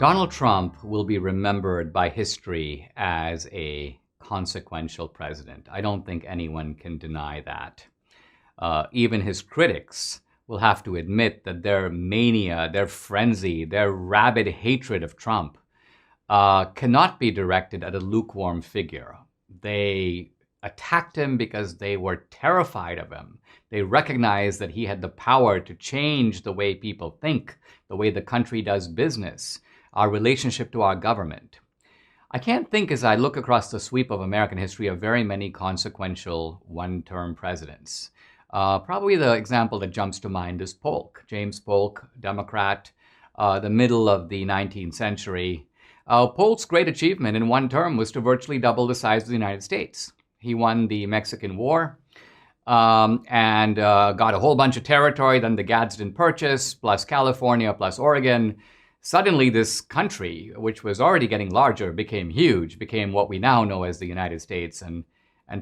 Donald Trump will be remembered by history as a consequential president. I don't think anyone can deny that. Even his critics will have to admit that their mania, their frenzy, their rabid hatred of Trump cannot be directed at a lukewarm figure. They attacked him because they were terrified of him. They recognized that he had the power to change the way people think, the way the country does business, our relationship to our government. I can't think, as I look across the sweep of American history, of very many consequential one-term presidents. Probably the example that jumps to mind is Polk, James Polk, Democrat, the middle of the 19th century. Polk's great achievement in one term was to virtually double the size of the United States. He won the Mexican War and got a whole bunch of territory, then the Gadsden Purchase, plus California, plus Oregon. Suddenly, this country, which was already getting larger, became huge, became what we now know as the United States, and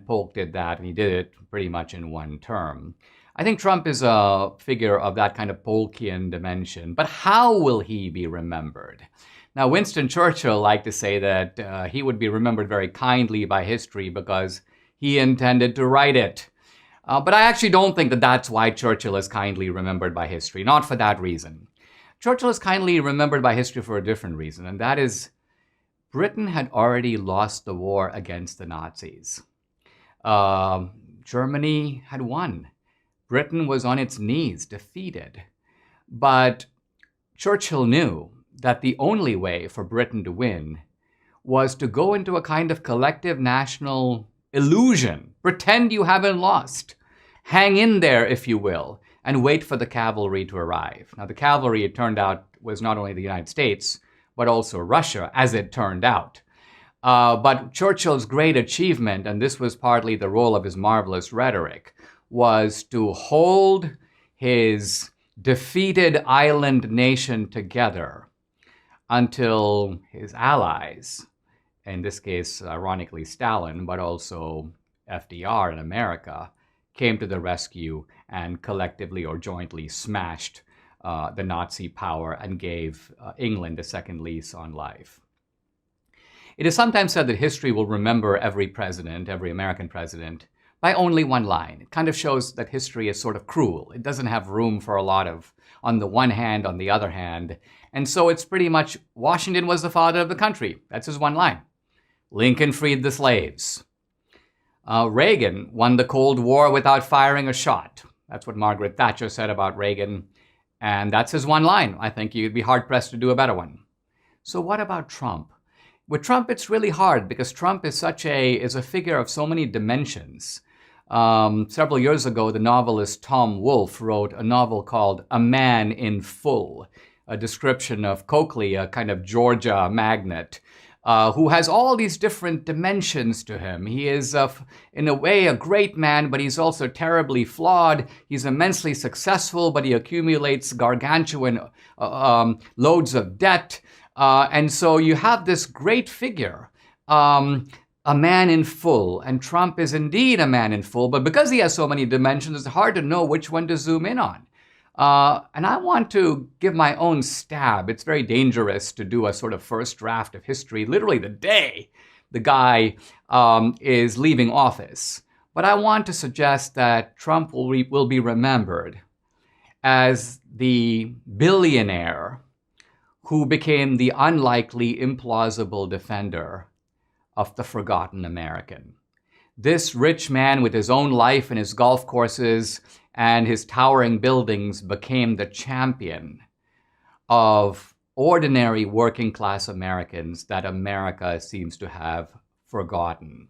Polk did that, and he did it pretty much in one term. I think Trump is a figure of that kind of Polkian dimension, but how will he be remembered? Now, Winston Churchill liked to say that he would be remembered very kindly by history because he intended to write it. But I actually don't think that that's why Churchill is kindly remembered by history, not for that reason. Churchill is kindly remembered by history for a different reason, and that is Britain had already lost the war against the Nazis. Germany had won. Britain was on its knees, defeated. But Churchill knew that the only way for Britain to win was to go into a kind of collective national illusion. Pretend you haven't lost. Hang in there, if you will, and wait for the cavalry to arrive. Now, the cavalry, it turned out, was not only the United States, but also Russia, as it turned out. But Churchill's great achievement, and this was partly the role of his marvelous rhetoric, was to hold his defeated island nation together until his allies, in this case, ironically, Stalin, but also FDR in America, came to the rescue and collectively or jointly smashed the Nazi power and gave England a second lease on life. It is sometimes said that history will remember every president, every American president, by only one line. It kind of shows that history is sort of cruel. It doesn't have room for a lot of on the one hand, on the other hand. And so it's pretty much Washington was the father of the country. That's his one line. Lincoln freed the slaves. Reagan won the Cold War without firing a shot. That's what Margaret Thatcher said about Reagan. And that's his one line. I think you'd be hard-pressed to do a better one. So what about Trump? With Trump, it's really hard because Trump is a figure of so many dimensions. Several years ago, the novelist Tom Wolfe wrote a novel called A Man in Full, a description of Coakley, a kind of Georgia magnate, who has all these different dimensions to him. He is, in a way, a great man, but he's also terribly flawed. He's immensely successful, but he accumulates gargantuan loads of debt. And so you have this great figure, a man in full, and Trump is indeed a man in full, but because he has so many dimensions, it's hard to know which one to zoom in on. And I want to give my own stab. It's very dangerous to do a sort of first draft of history, literally the day the guy is leaving office. But I want to suggest that Trump will be remembered as the billionaire who became the unlikely, implausible defender of the forgotten American. This rich man with his own life and his golf courses and his towering buildings became the champion of ordinary working-class Americans that America seems to have forgotten.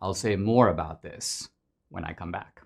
I'll say more about this when I come back.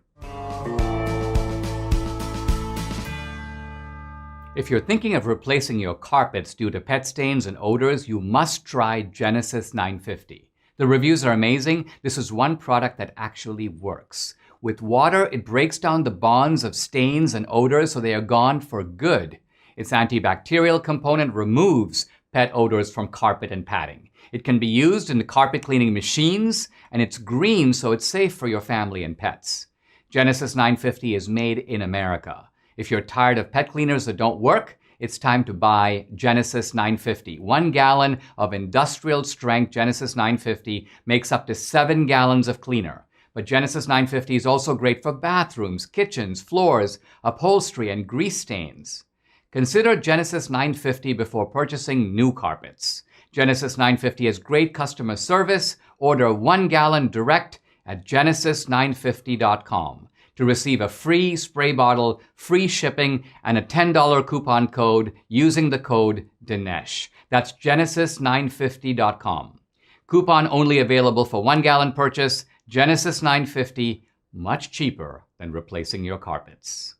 If you're thinking of replacing your carpets due to pet stains and odors, you must try Genesis 950. The reviews are amazing. This is one product that actually works. With water, it breaks down the bonds of stains and odors so they are gone for good. Its antibacterial component removes pet odors from carpet and padding. It can be used in the carpet cleaning machines, and it's green so it's safe for your family and pets. Genesis 950 is made in America. If you're tired of pet cleaners that don't work, it's time to buy Genesis 950. 1 gallon of industrial strength Genesis 950 makes up to 7 gallons of cleaner. But Genesis 950 is also great for bathrooms, kitchens, floors, upholstery, and grease stains. Consider Genesis 950 before purchasing new carpets. Genesis 950 has great customer service. Order 1 gallon direct at genesis950.com to receive a free spray bottle, free shipping, and a $10 coupon code using the code Dinesh. That's genesis950.com. Coupon only available for 1 gallon purchase. Genesis 950, much cheaper than replacing your carpets.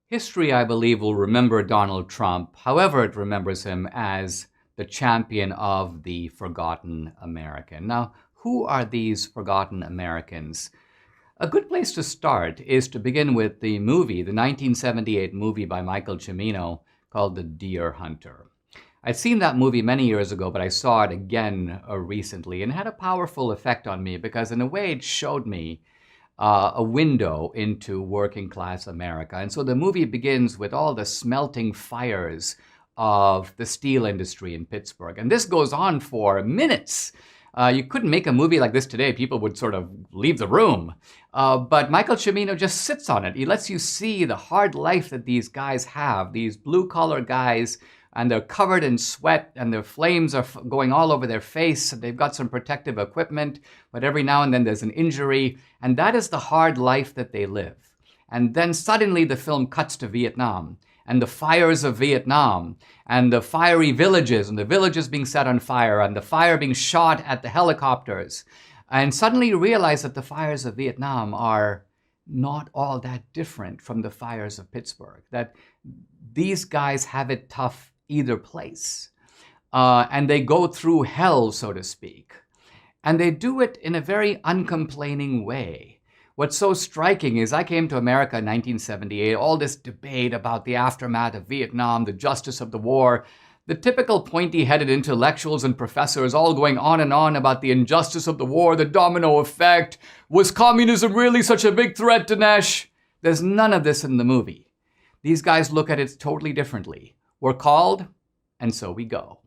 History, I believe, will remember Donald Trump, however it remembers him, as the champion of the forgotten American. Now, who are these forgotten Americans? A good place to start is to begin with the movie, the 1978 movie by Michael Cimino called The Deer Hunter. I'd seen that movie many years ago, but I saw it again recently, and it had a powerful effect on me because in a way it showed me a window into working class America. And so the movie begins with all the smelting fires of the steel industry in Pittsburgh. And this goes on for minutes. You couldn't make a movie like this today. People would sort of leave the room. But Michael Cimino just sits on it. He lets you see the hard life that these guys have, these blue-collar guys, and they're covered in sweat, and their flames are going all over their face. They've got some protective equipment, but every now and then there's an injury. And that is the hard life that they live. And then suddenly the film cuts to Vietnam, and the fires of Vietnam, and the fiery villages, and the villages being set on fire, and the fire being shot at the helicopters. And suddenly you realize that the fires of Vietnam are not all that different from the fires of Pittsburgh, that these guys have it tough either place. And they go through hell, so to speak. And they do it in a very uncomplaining way. What's so striking is I came to America in 1978, all this debate about the aftermath of Vietnam, the justice of the war, the typical pointy-headed intellectuals and professors all going on and on about the injustice of the war, the domino effect. Was communism really such a big threat, Dinesh? There's none of this in the movie. These guys look at it totally differently. We're called, and so we go.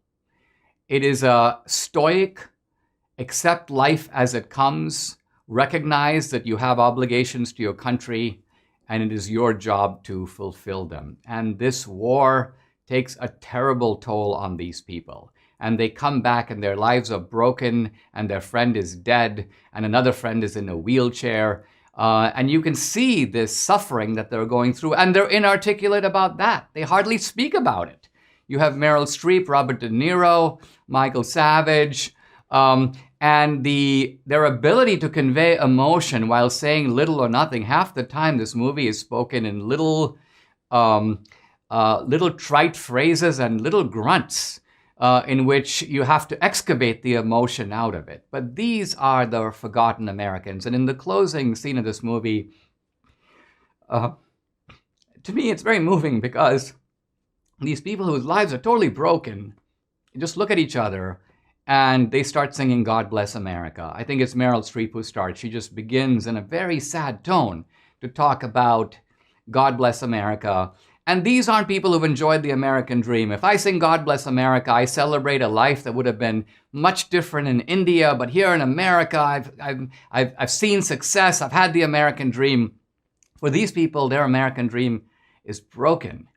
It is a stoic, accept life as it comes, recognize that you have obligations to your country, and it is your job to fulfill them. And this war takes a terrible toll on these people. And they come back and their lives are broken, and their friend is dead, and another friend is in a wheelchair. And you can see this suffering that they're going through, and they're inarticulate about that. They hardly speak about it. You have Meryl Streep, Robert De Niro, Michael Savage, and their ability to convey emotion while saying little or nothing. Half the time this movie is spoken in little trite phrases and little grunts in which you have to excavate the emotion out of it. But these are the forgotten Americans. And in the closing scene of this movie, to me it's very moving because these people whose lives are totally broken just look at each other and they start singing God Bless America. I think it's Meryl Streep who starts. She just begins in a very sad tone to talk about God Bless America. And these aren't people who've enjoyed the American dream. If I sing God Bless America, I celebrate a life that would have been much different in India, but here in America, I've seen success. I've had the American dream. For these people, their American dream is broken.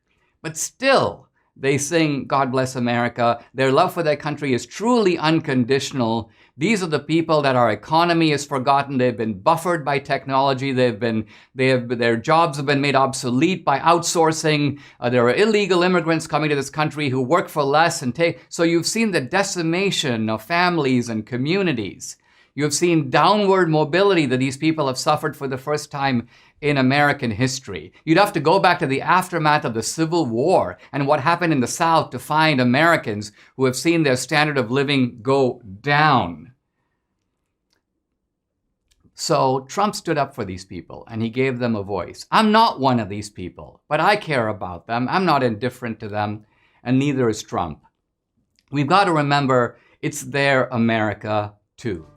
But still, they sing God Bless America. Their love for their country is truly unconditional. These are the people that our economy is forgotten. They've been buffered by technology. Their jobs have been made obsolete by outsourcing. There are illegal immigrants coming to this country who work for less and take. So you've seen the decimation of families and communities. You've seen downward mobility that these people have suffered for the first time in American history. You'd have to go back to the aftermath of the Civil War and what happened in the South to find Americans who have seen their standard of living go down. So Trump stood up for these people and he gave them a voice. I'm not one of these people, but I care about them. I'm not indifferent to them, and neither is Trump. We've got to remember it's their America too.